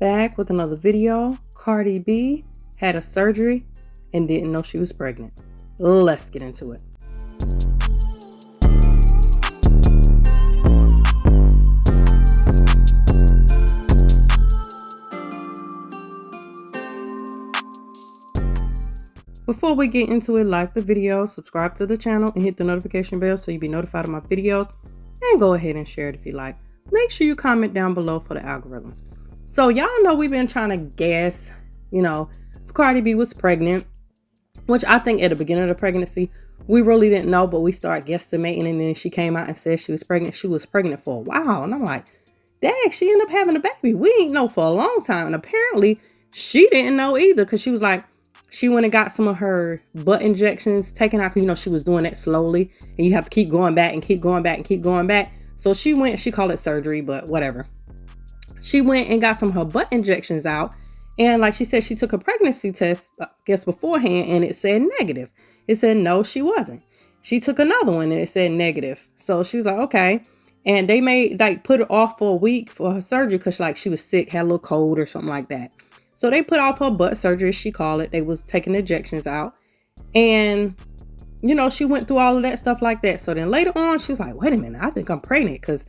Back with another video. Cardi B had a surgery and didn't know she was pregnant. Let's get into it. Before we get into it, like the video, subscribe to the channel, and hit the notification bell so you'll be notified of my videos. And go ahead and share it if you like. Make sure you comment down below for the algorithm. So y'all know we've been trying to guess, if Cardi B was pregnant, which I think at the beginning of the pregnancy, we really didn't know, but we started guesstimating, and then she came out and said she was pregnant. She was pregnant for a while, and I'm like, dang, she ended up having a baby. We ain't know for a long time, and apparently she didn't know either, because she was like, she went and got some of her butt injections taken out, because she was doing that slowly, and you have to keep going back and keep going back and keep going back. So she went, she called it surgery, but whatever. She went and got some of her butt injections out. And like she said, she took a pregnancy test, I guess beforehand, and it said negative. It said, no, she wasn't. She took another one and it said negative. So she was like, okay. And they put her off for a week for her surgery because she was sick, had a little cold or something like that. So they put off her butt surgery, as she called it. They was taking the injections out. And, she went through all of that stuff like that. So then later on, she was like, wait a minute, I think I'm pregnant because,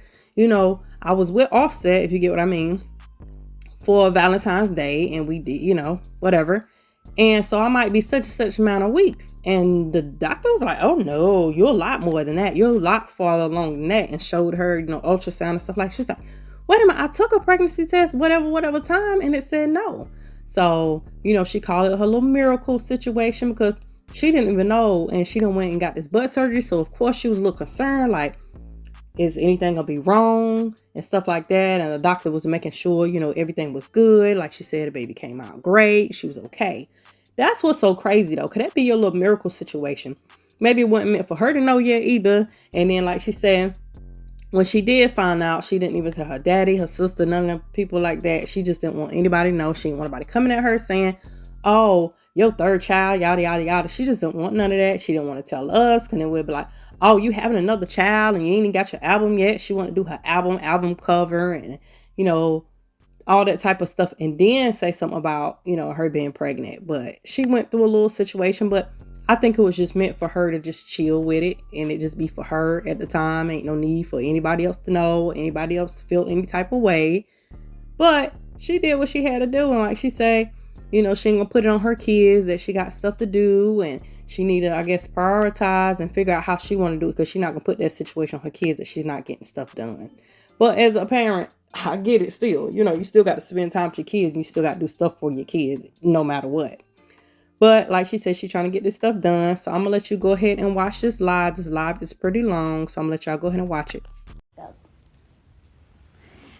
I was with Offset, if you get what I mean, for Valentine's Day, and we did, whatever. And so I might be such and such amount of weeks. And the doctor was like, oh no, you're a lot more than that. You're a lot farther along than that, and showed her, ultrasound and stuff she was like, wait a minute, I took a pregnancy test, whatever time, and it said no. So, she called it her little miracle situation because she didn't even know, and she done went and got this butt surgery. So of course she was a little concerned, like, is anything gonna be wrong and stuff like that? And the doctor was making sure, everything was good. Like she said, the baby came out great. She was okay. That's what's so crazy though. Could that be your little miracle situation? Maybe it wasn't meant for her to know yet either. And then like she said, when she did find out, she didn't even tell her daddy, her sister, none of the people like that. She just didn't want anybody to know. She didn't want anybody coming at her saying, oh, your third child, yada, yada, yada. She just didn't want none of that. She didn't want to tell us, because then we'd be like, oh, you having another child and you ain't even got your album yet. She wanted to do her album cover and, all that type of stuff. And then say something about, her being pregnant. But she went through a little situation, but I think it was just meant for her to just chill with it. And it just be for her at the time. Ain't no need for anybody else to know, anybody else to feel any type of way. But she did what she had to do. And like she said, she ain't gonna put it on her kids that she got stuff to do, and she need to, I guess, prioritize and figure out how she want to do it, because she's not gonna put that situation on her kids that she's not getting stuff done. But as a parent, I get it still. You still got to spend time with your kids, and you still got to do stuff for your kids no matter what. But like she said, she's trying to get this stuff done. So I'm gonna let you go ahead and watch this live. This live is pretty long, so I'm gonna let y'all go ahead and watch it.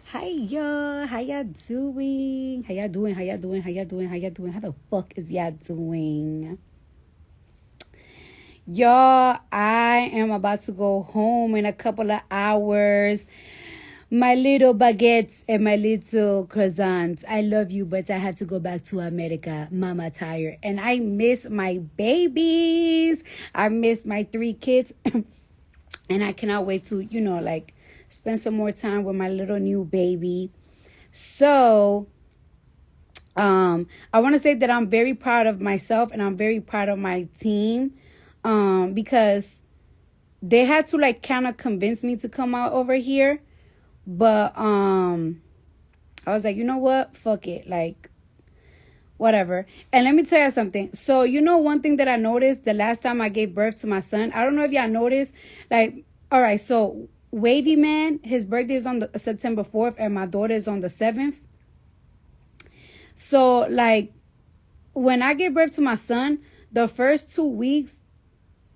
Hi y'all, how y'all doing? How the fuck is y'all doing? Y'all, I am about to go home in a couple of hours. My little baguettes and my little croissants, I love you, but I have to go back to America. Mama tired. And I miss my babies. I miss my 3 kids. And I cannot wait to, spend some more time with my little new baby. So, I want to say that I'm very proud of myself, and I'm very proud of my team, because they had to kind of convince me to come out over here. But, I was like, you know what? Fuck it. Whatever. And let me tell you something. So, one thing that I noticed the last time I gave birth to my son, I don't know if y'all noticed, all right, so Wavy Man, his birthday is on September 4th, and my daughter is on the 7th. So, when I gave birth to my son, the first 2 weeks,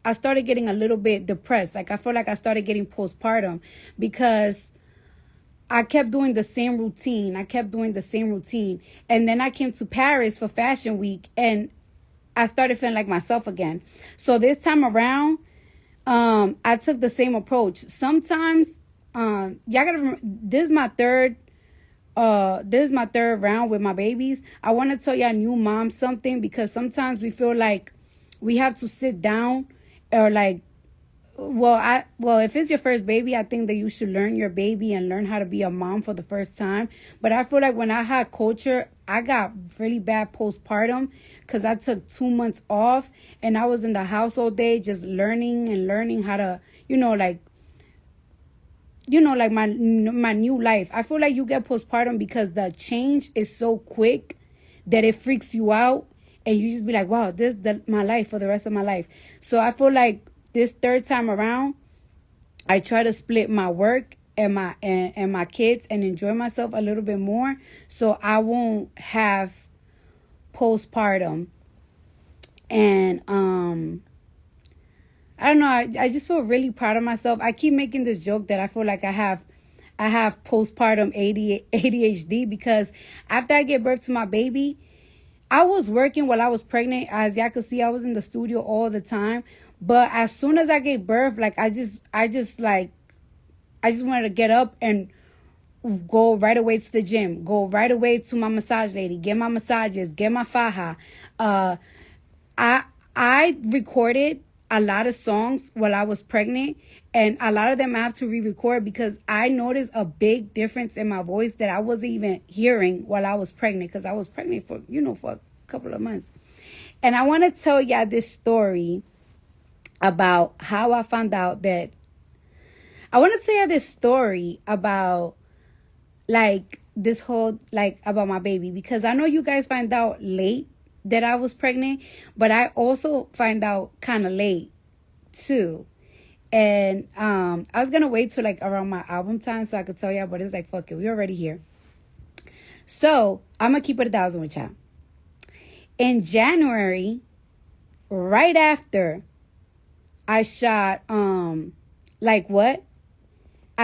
I started getting a little bit depressed. I felt like I started getting postpartum, because I kept doing the same routine. And then I came to Paris for Fashion Week, and I started feeling like myself again. So this time around, I took the same approach. Sometimes, y'all gotta remember, this is my third round with my babies. I want to tell y'all new moms something, because sometimes we feel like we have to sit down or Well, if it's your first baby, I think that you should learn your baby and learn how to be a mom for the first time. But I feel like when I had culture, I got really bad postpartum because I took 2 months off and I was in the house all day just learning and learning how to, like my new life. I feel like you get postpartum because the change is so quick that it freaks you out and you just be like, wow, this is my life for the rest of my life. So I feel like this third time around, I try to split my work and my kids and enjoy myself a little bit more so I won't have postpartum. And I don't know, I just feel really proud of myself. I keep making this joke that I feel like I have postpartum ADHD because after I gave birth to my baby, I was working while I was pregnant. As y'all can see, I was in the studio all the time. But as soon as I gave birth, like I just wanted to get up and go right away to the gym, go right away to my massage lady, get my massages, get my faja. I recorded a lot of songs while I was pregnant, and a lot of them I have to re-record because I noticed a big difference in my voice that I wasn't even hearing while I was pregnant, because I was pregnant for a couple of months. And I want to tell y'all this story about how I found out that I want to tell you this story about like this whole about my baby, because I know you guys find out late that I was pregnant, but I also find out kind of late too. And I was gonna wait till like around my album time so I could tell y'all, but it's like, fuck it, we already here. So I'm gonna keep it 1,000 with y'all. In January, right after I shot I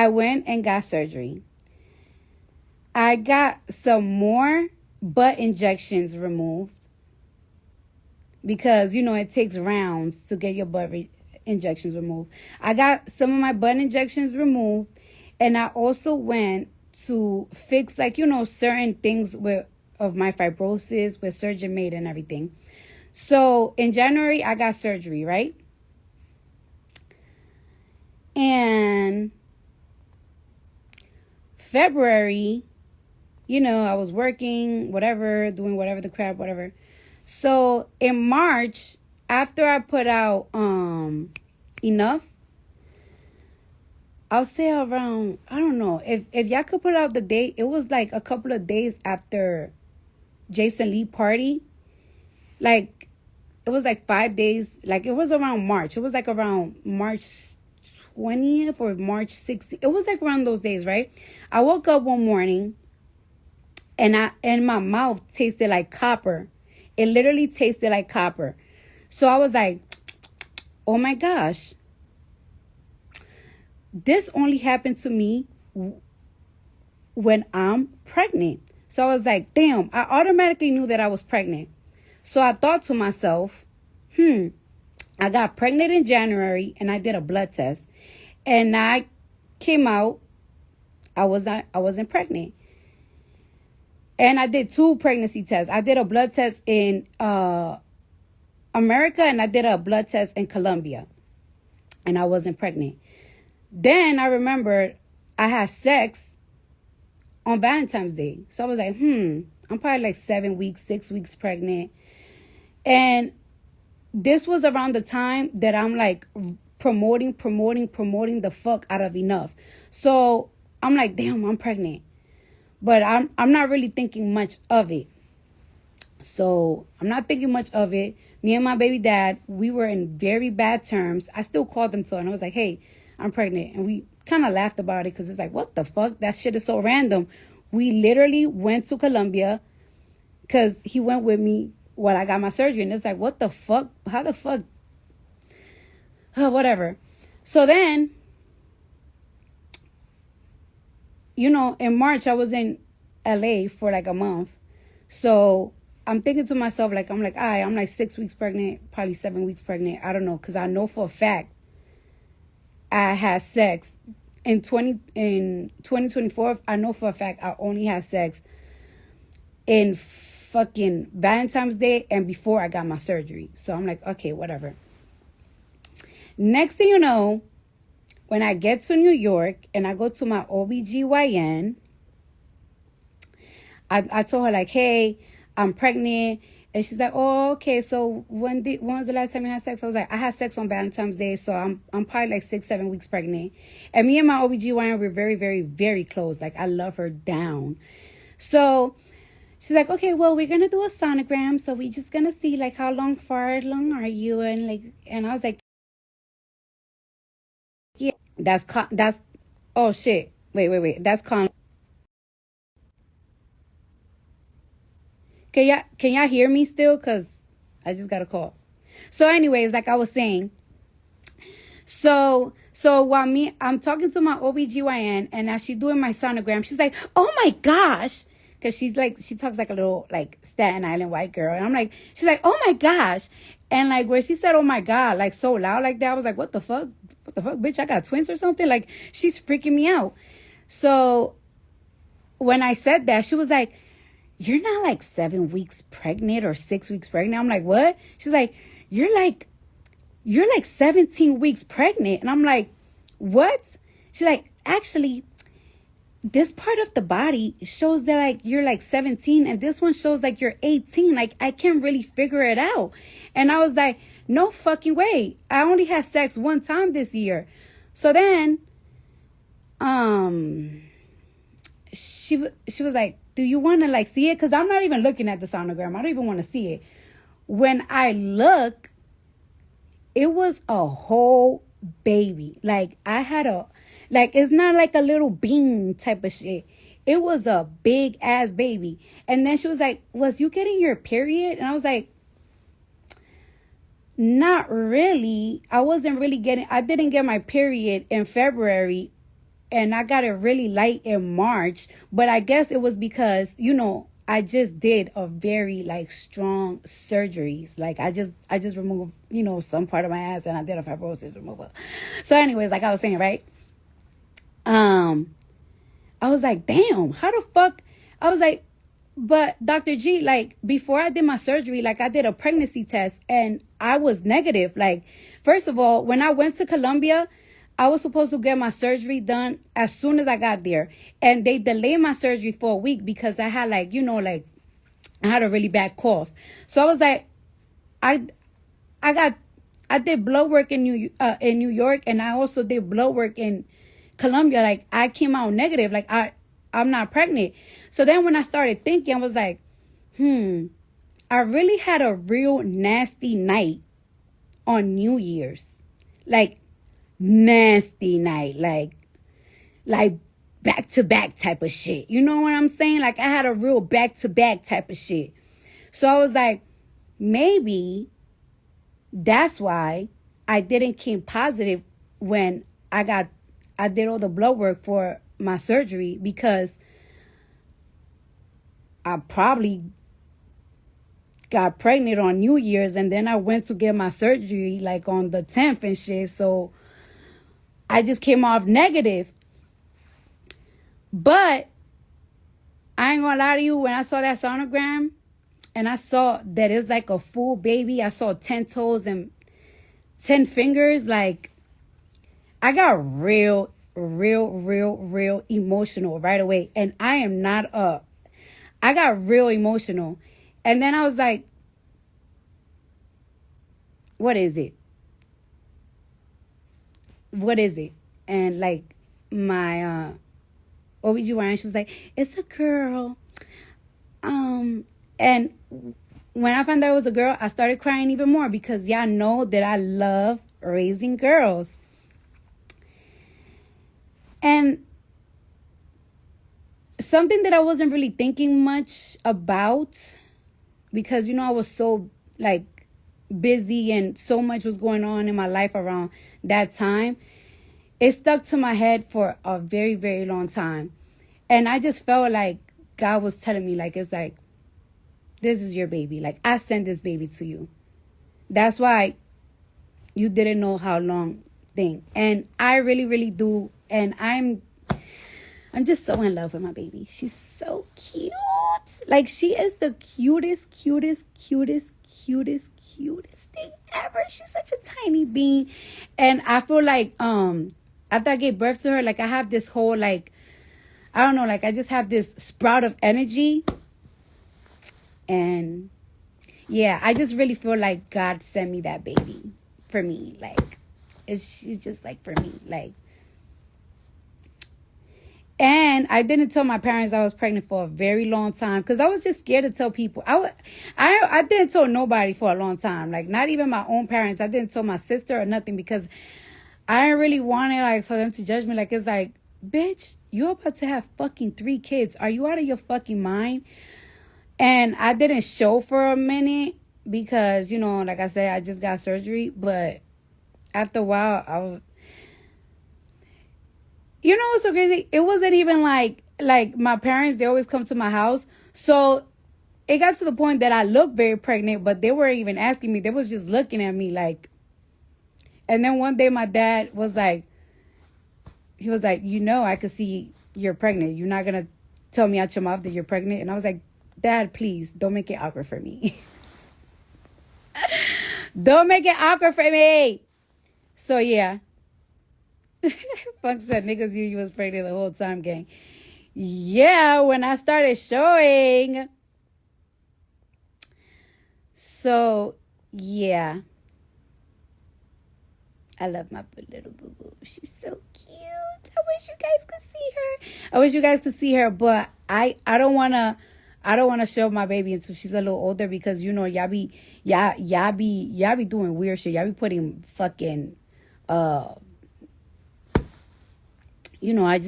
went and got surgery. I got some more butt injections removed because it takes rounds to get your butt injections removed. I got some of my butt injections removed, and I also went to fix certain things of my fibrosis with surgeon made and everything. So in January I got surgery, right? And February, I was working, whatever, doing whatever the crap, whatever. So in March, after I put out enough, I'll say around, I don't know, if y'all could put out the date, it was like a couple of days after Jason Lee party. Like, it was like 5 days, like it was around March. It was like around March 20th or March 16th. It was like around those days, right? I woke up one morning and my mouth tasted like copper. It literally tasted like copper. So I was like, oh my gosh. This only happened to me when I'm pregnant. So I was like, damn, I automatically knew that I was pregnant. So I thought to myself, I got pregnant in January and I did a blood test. And I came out, I wasn't pregnant. And I did 2 pregnancy tests. I did a blood test in America and I did a blood test in Colombia. And I wasn't pregnant. Then I remembered I had sex on Valentine's Day. So I was like, I'm probably like 7 weeks, 6 weeks pregnant. And this was around the time that I'm like promoting the fuck out of enough. So I'm like, damn, I'm pregnant. But I'm not really thinking much of it. So I'm not thinking much of it. Me and my baby dad, we were in very bad terms. I still called him and I was like, hey, I'm pregnant. And we kind of laughed about it because it's like, what the fuck? That shit is so random. We literally went to Colombia because he went with me while I got my surgery. And it's like, what the fuck? How the fuck? Oh, whatever. So then, in March, I was in LA for like a month. So I'm thinking to myself, like, I'm like 6 weeks pregnant, probably 7 weeks pregnant. I don't know. Because I know for a fact I had sex in 2024. I know for a fact I only had sex in fucking Valentine's Day and before I got my surgery. So I'm like, okay, whatever. Next thing you know, when I get to New York and I go to my OBGYN, I told her, like, hey, I'm pregnant. And she's like, oh, okay. So when was the last time you had sex? I was like, I had sex on Valentine's Day. So I'm probably like 6-7 weeks pregnant. And me and my OBGYN were very, very, very close. Like, I love her down. So she's like, okay, well, we're going to do a sonogram. So we just going to see, like, how far along are you? And like, and I was like, yeah, that's, oh shit. Wait. That's con. Can y'all hear me still? Cause I just got a call. So anyways, like I was saying, so while I'm talking to my OBGYN and as she's doing my sonogram, she's like, oh my gosh. Cause she talks like a little like Staten Island white girl. And she's like, oh my gosh. And like where she said, oh my God, like so loud like that, I was like, what the fuck? What the fuck, bitch? I got twins or something? Like she's freaking me out. So when I said that, she was like, you're not like 7 weeks pregnant or 6 weeks pregnant. I'm like, what? She's like, you're like 17 weeks pregnant. And I'm like, what? She's like, actually, this part of the body shows that like you're like 17 and this one shows like you're 18. Like I can't really figure it out. And I was like, no fucking way. I only had sex one time this year. So then, she was like, do you want to like see it? Because I'm not even looking at the sonogram. I don't even want to see it. When I look, it was a whole baby. Like I had it's not like a little bean type of shit. It was a big ass baby. And then she was like, was you getting your period? And I was like, not really. I didn't get my period in February. And I got it really light in March. But I guess it was because, I just did a very like strong surgeries. Like I just removed, some part of my ass and I did a fibrosis removal. So anyways, like I was saying, right? I was like, damn, how the fuck? I was like, but Dr. G, like before I did my surgery, like I did a pregnancy test and I was negative. Like, first of all, when I went to Colombia, I was supposed to get my surgery done as soon as I got there. And they delayed my surgery for a week because I had I had a really bad cough. So I was like, I did blood work in New York and I also did blood work in Colombia. Like I came out negative. Like I'm not pregnant. So then when I started thinking, I was like, I really had a real nasty night on New Year's. Like nasty night, like back to back type of shit. You know what I'm saying? Like I had a real back to back type of shit. So I was like, maybe that's why I didn't came positive when I did all the blood work for my surgery, because I probably got pregnant on New Year's and then I went to get my surgery like on the 10th and shit. So I just came off negative. But I ain't gonna lie to you, when I saw that sonogram and I saw that it's like a full baby, I saw 10 toes and 10 fingers, like I got real emotional right away. And I got real emotional. And then I was like, what is it? What is it? And like my OBGYN, she was like, it's a girl. And when I found out it was a girl, I started crying even more because y'all know that I love raising girls. And something that I wasn't really thinking much about, because I was so like busy and so much was going on in my life around that time, it stuck to my head for a very, very long time. And I just felt like God was telling me, like, it's like, this is your baby. Like, I sent this baby to you. That's why you didn't know how long thing. And I really, really do. And I'm just so in love with my baby. She's so cute. Like, she is the cutest thing ever. She's such a tiny being. And I feel like after I gave birth to her, like, I have this whole, like, I don't know, like, I just have this sprout of energy. And yeah, I just really feel like God sent me that baby for me. Like, she's just like for me. Like, and I didn't tell my parents I was pregnant for a very long time because I was just scared to tell people. I didn't tell nobody for a long time. Like, not even my own parents. I didn't tell my sister or nothing because I didn't really want it, like, for them to judge me. Like, it's like, bitch, you're about to have fucking 3 kids. Are you out of your fucking mind? And I didn't show for a minute because, you know, like I said, I just got surgery. But after a while, you know what's so crazy? It wasn't even like my parents, they always come to my house. So it got to the point that I looked very pregnant, but they weren't even asking me. They was just looking at me like. And then one day my dad was like, he was like, you know, I could see you're pregnant. You're not going to tell me out your mouth that you're pregnant. And I was like, Dad, please don't make it awkward for me. Don't make it awkward for me. So yeah. Funk said niggas knew you was pregnant the whole time, gang. Yeah, when I started showing. So yeah. I love my little boo-boo. She's so cute. I wish you guys could see her. But I don't wanna show my baby until she's a little older because, you know, y'all be doing weird shit. Y'all be putting fucking you know, I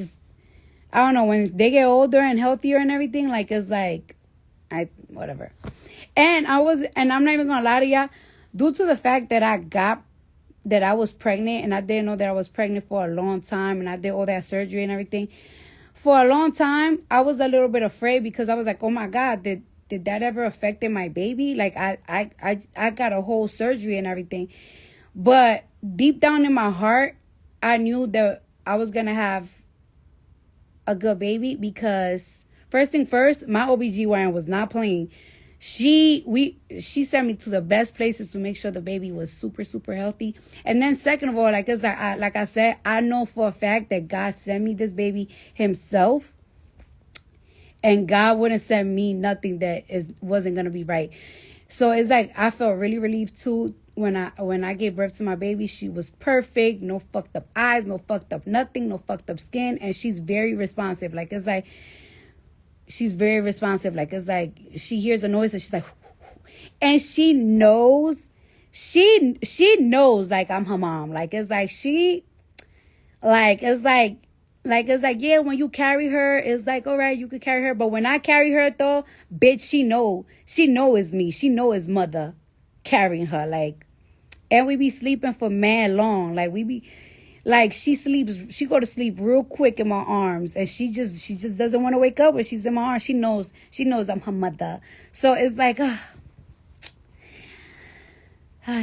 don't know, when they get older and healthier and everything, like, it's like whatever. And I'm not even gonna lie to y'all, due to the fact that I was pregnant and I didn't know that I was pregnant for a long time and I did all that surgery and everything. For a long time, I was a little bit afraid because I was like, oh my God, did that ever affected my baby? Like, I got a whole surgery and everything. But deep down in my heart, I knew that I was going to have a good baby because first thing first, my OBGYN was not playing. She sent me to the best places to make sure the baby was super, super healthy. And then second of all, like I said, I know for a fact that God sent me this baby himself. And God wouldn't send me nothing that wasn't going to be right. So it's like I felt really relieved too when I gave birth to my baby. She was perfect. No fucked up eyes, no fucked up nothing, no fucked up skin. And she's very responsive. Like, it's like, she's very responsive. Like, it's like she hears a noise and she's like, and she knows like I'm her mom. Like, it's like it's like, yeah, when you carry her, it's like, all right, you could carry her. But when I carry her though, bitch, she know it's me. She know it's mother carrying her. Like, and we be sleeping for mad long. Like, we be like, she go to sleep real quick in my arms, and she just doesn't want to wake up when she's in my arms. She knows I'm her mother. So it's like,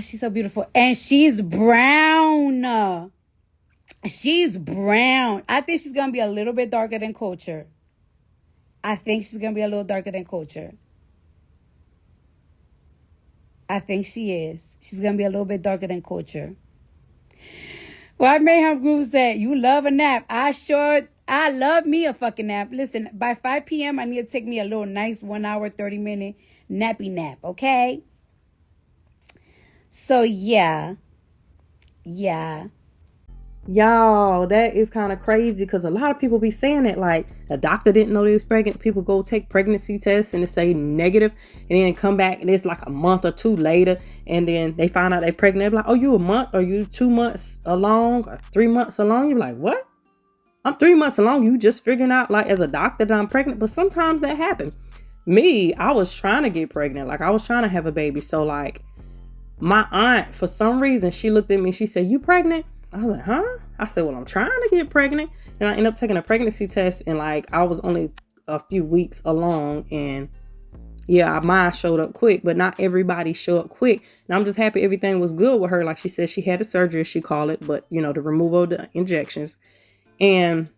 she's so beautiful. And she's brown. She's brown. I think she's going to be a little bit darker than Culture. I think she's going to be a little darker than Culture. I think she is. She's going to be a little bit darker than Culture. Well, Mayhem Groove said, you love a nap. I love me a fucking nap. Listen, by 5 p.m., I need to take me a little nice 1 hour, 30-minute nappy nap, okay? So, yeah. Y'all, that is kind of crazy because a lot of people be saying that, like, a doctor didn't know they was pregnant. People go take pregnancy tests and it say negative, and then come back and it's like a month or 2 later, and then they find out they're pregnant. They're like, oh, you a month, or you 2 months along, or 3 months along. You're like, what? I'm 3 months along. You just figuring out, like, as a doctor that I'm pregnant. But sometimes that happens. Me, I was trying to get pregnant. Like, I was trying to have a baby. So, like, my aunt, for some reason, she looked at me. She said, you pregnant? I was like, huh? I said, well, I'm trying to get pregnant. And I ended up taking a pregnancy test, and like, I was only a few weeks along, and yeah, mine showed up quick, but not everybody showed up quick. And I'm just happy everything was good with her. Like she said, she had a surgery, she called it, but you know, the removal of the injections. And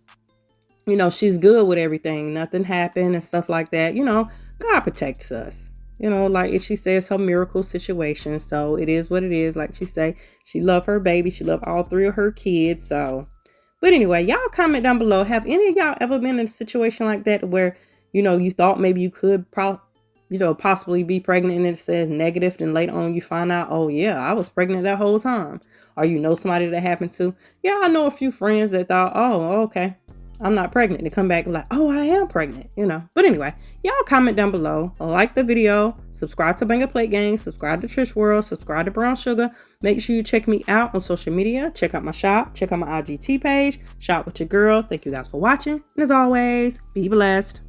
she's good with everything. Nothing happened and stuff like that. God protects us. Like she says, her miracle situation. So it is what it is. Like she say, she loved her baby. She loved all 3 of her kids. So, but anyway, y'all comment down below. Have any of y'all ever been in a situation like that where, you thought maybe you could possibly be pregnant and it says negative, and later on you find out, oh yeah, I was pregnant that whole time. Or somebody that happened to. Yeah, I know a few friends that thought, oh, okay, I'm not pregnant. They come back like, oh, I am pregnant, But anyway, y'all comment down below. Like the video. Subscribe to Banger Plate Gang. Subscribe to Trish World. Subscribe to Brown Sugar. Make sure you check me out on social media. Check out my shop. Check out my IGT page. Shop with your girl. Thank you guys for watching. And as always, be blessed.